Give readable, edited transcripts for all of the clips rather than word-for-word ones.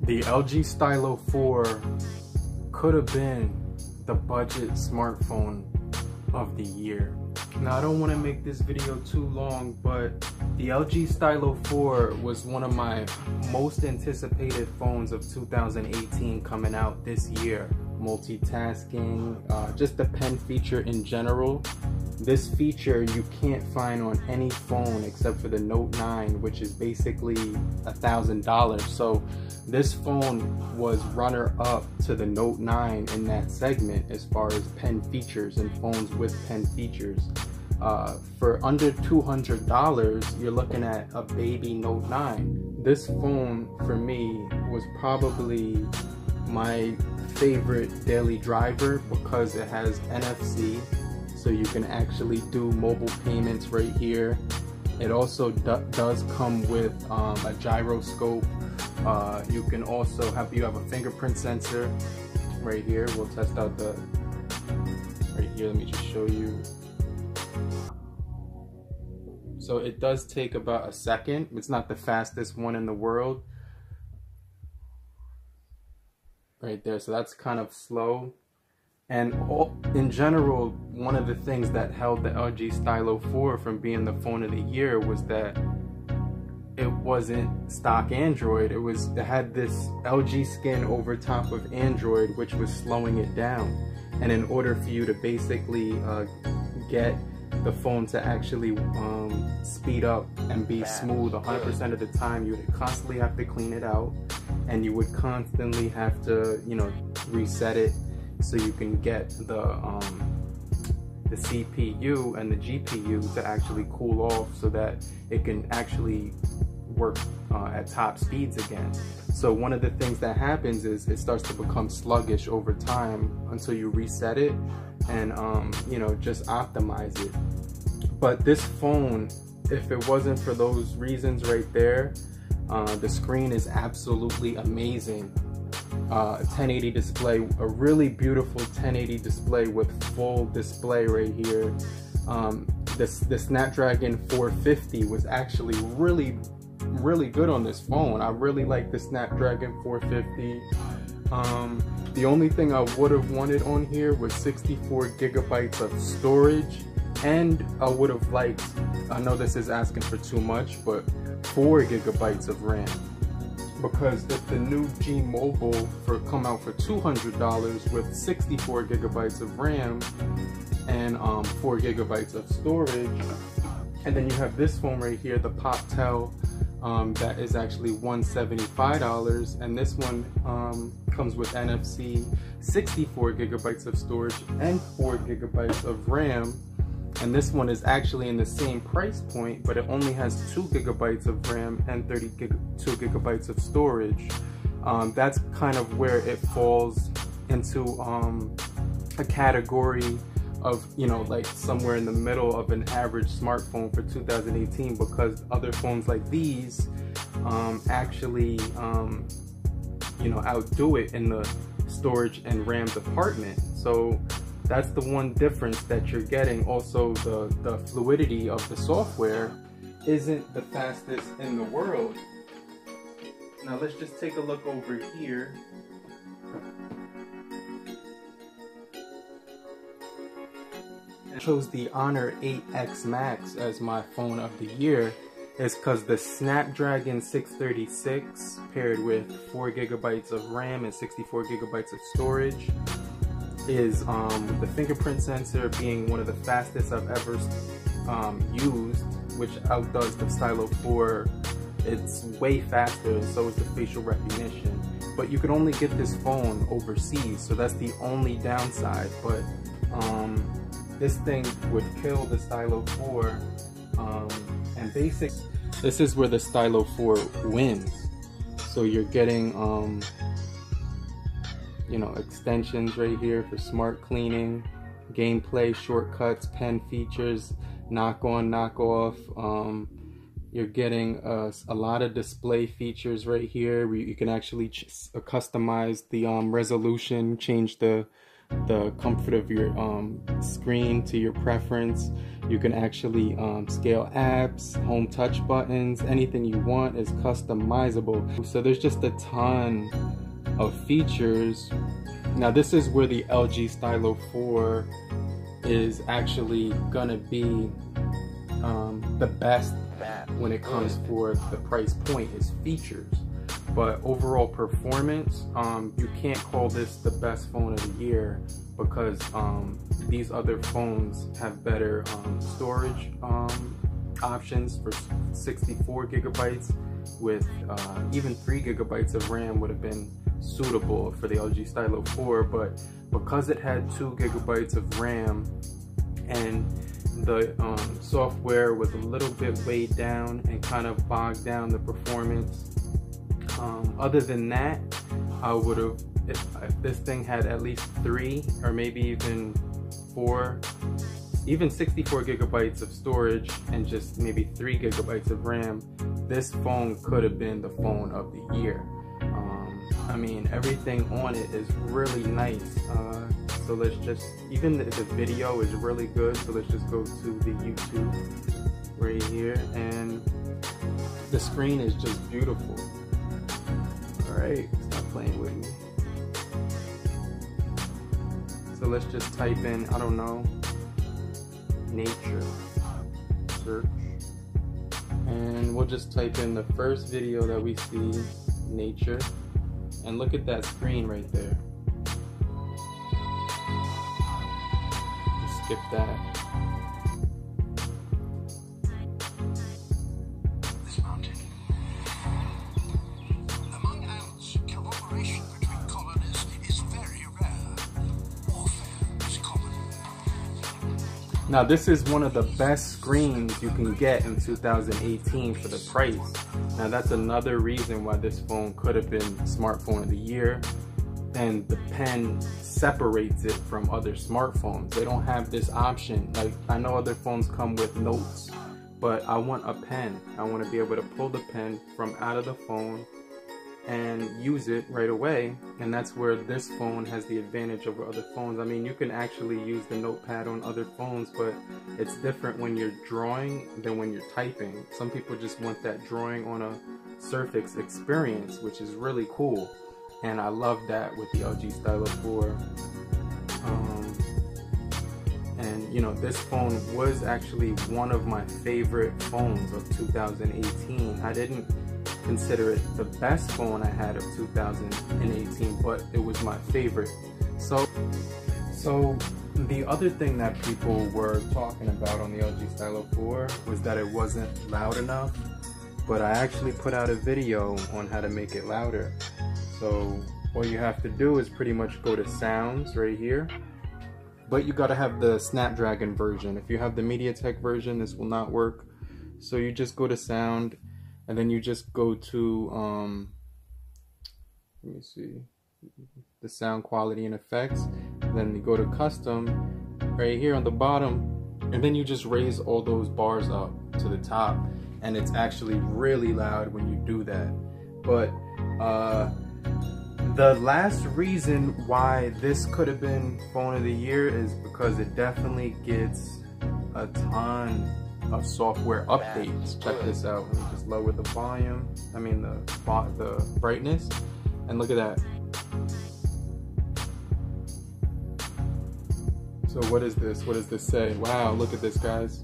The LG Stylo 4 could have been the budget smartphone of the year. Now, I don't want to make this video too long, but the LG Stylo 4 was one of my most anticipated phones of 2018 coming out this year. Multitasking, just the pen feature in general. This feature you can't find on any phone except for the Note 9, which is basically $1,000. So this phone was runner-up to the Note 9 in that segment as far as pen features and phones with pen features. For under $200, you're looking at a baby Note 9. This phone, for me, was probably my favorite daily driver because it has NFC, so you can actually do mobile payments right here. It also does come with a gyroscope. You can also have a fingerprint sensor right here. We'll test out the right here. Let me just show you. So it does take about a second. It's not the fastest one in the world. Right there, so that's kind of slow. And in general, one of the things that held the LG Stylo 4 from being the phone of the year was that it wasn't stock Android. It had this LG skin over top of Android, which was slowing it down. And in order for you to basically get the phone to actually speed up and be smooth 100% of the time, you would constantly have to clean it out, and you would constantly have to, reset it so you can get the CPU and the GPU to actually cool off so that it can actually work at top speeds again. So one of the things that happens is it starts to become sluggish over time until you reset it and just optimize it. But this phone, if it wasn't for those reasons right there, the screen is absolutely amazing. 1080 display, a really beautiful 1080 display with full display right here. The Snapdragon 450 was actually really good on this phone. I really like the Snapdragon 450. The only thing I would have wanted on here was 64 gigabytes of storage, and I would have liked, I know this is asking for too much, but 4 gigabytes of RAM. Because if the new G Mobile come out for $200 with 64 gigabytes of RAM and 4 gigabytes of storage, and then you have this phone right here, the PopTel, that is actually $175, and this one comes with NFC, 64 gigabytes of storage, and 4 gigabytes of RAM. And this one is actually in the same price point, but it only has 2 gigabytes of RAM and 32 gigabytes of storage. That's kind of where it falls into a category of, like somewhere in the middle of an average smartphone for 2018, because other phones like these actually, outdo it in the storage and RAM department. So that's the one difference that you're getting. Also, the fluidity of the software isn't the fastest in the world. Now let's just take a look over here. I chose the Honor 8X Max as my phone of the year is because the Snapdragon 636 paired with 4 gigabytes of RAM and 64 gigabytes of storage is the fingerprint sensor being one of the fastest I've ever used, which outdoes the Stylo 4. It's way faster, and so is the facial recognition. But you can only get this phone overseas, so that's the only downside. But this thing would kill the Stylo 4. And this is where the Stylo 4 wins. So you're getting extensions right here for smart cleaning, gameplay, shortcuts, pen features, knock on, knock off. You're getting a lot of display features right here where you can actually customize the resolution, change the the comfort of your screen to your preference. You can actually scale apps, home touch buttons, anything you want is customizable. So there's just a ton of features. Now this is where the LG Stylo 4 is actually gonna be the best when it comes for the price point is features. But overall performance, you can't call this the best phone of the year because these other phones have better storage options for 64 gigabytes with even 3 gigabytes of RAM would have been suitable for the LG Stylo 4, but because it had 2 gigabytes of RAM and the software was a little bit weighed down and kind of bogged down the performance. Other than that, I would have, if this thing had at least 3 or maybe even 4, even 64 gigabytes of storage and just maybe 3 gigabytes of RAM, this phone could have been the phone of the year. I mean, everything on it is really nice. So let's just, even the video is really good. So let's just go to the YouTube right here, and the screen is just beautiful. All right, stop playing with me. So let's just type in, I don't know, nature, search, and we'll just type in the first video that we see, nature, and look at that screen right there. Just skip that. This mountain. Among ants, cooperation between colonies is very rare. Warfare is common. Now this is one of the best screens you can get in 2018 for the price. Now that's another reason why this phone could have been smartphone of the year, and the pen separates it from other smartphones. They don't have this option. Like, I know other phones come with notes, but I want a pen. I want to be able to pull the pen from out of the phone and use it right away, and that's where this phone has the advantage over other phones. I mean, you can actually use the notepad on other phones, but it's different when you're drawing than when you're typing. Some people just want that drawing on a surface experience, which is really cool, and I love that with the LG Stylo 4. And you know, this phone was actually one of my favorite phones of 2018. I didn't consider it the best phone I had of 2018, but it was my favorite. So the other thing that people were talking about on the LG Stylo 4 was that it wasn't loud enough, but I actually put out a video on how to make it louder. So all you have to do is pretty much go to sounds right here, but you gotta have the Snapdragon version. If you have the MediaTek version, this will not work. So you just go to sound, and then you just go to, let me see, the sound quality and effects. Then you go to custom right here on the bottom, and then you just raise all those bars up to the top. And it's actually really loud when you do that. But the last reason why this could have been phone of the year is because it definitely gets a ton of software updates. Check this out. Let me just lower the volume. I mean the brightness, and look at that. So what is this? What does this say? Wow, look at this, guys.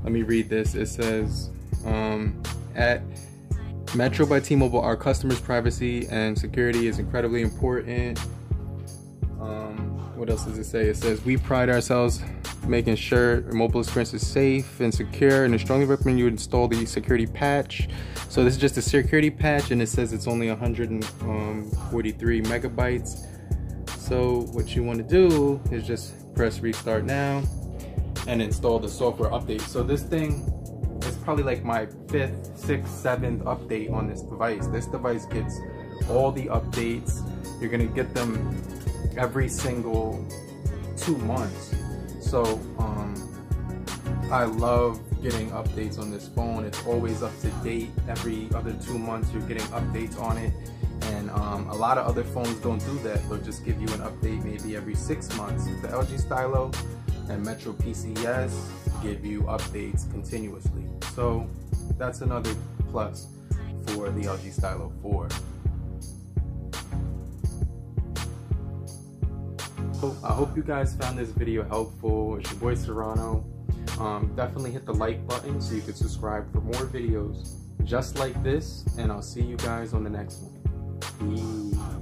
Let me read this. It says, at Metro by T-Mobile, our customers' privacy and security is incredibly important. What else does it say? It says, we pride ourselves making sure your mobile experience is safe and secure, and I strongly recommend you install the security patch. So this is just a security patch, and it says it's only 143 megabytes. So what you want to do is just press restart now and install the software update. So this thing is probably like my 5th, 6th, 7th update on this device. This device gets all the updates. You're gonna get them every single 2 months. So I love getting updates on this phone. It's always up to date. Every other 2 months you're getting updates on it, And a lot of other phones don't do that. They'll just give you an update maybe every 6 months. The LG Stylo and Metro PCS give you updates continuously. So that's another plus for the LG Stylo 4. So I hope you guys found this video helpful. It's your boy Serrano. Definitely hit the like button so you can subscribe for more videos just like this, and I'll see you guys on the next one. Peace.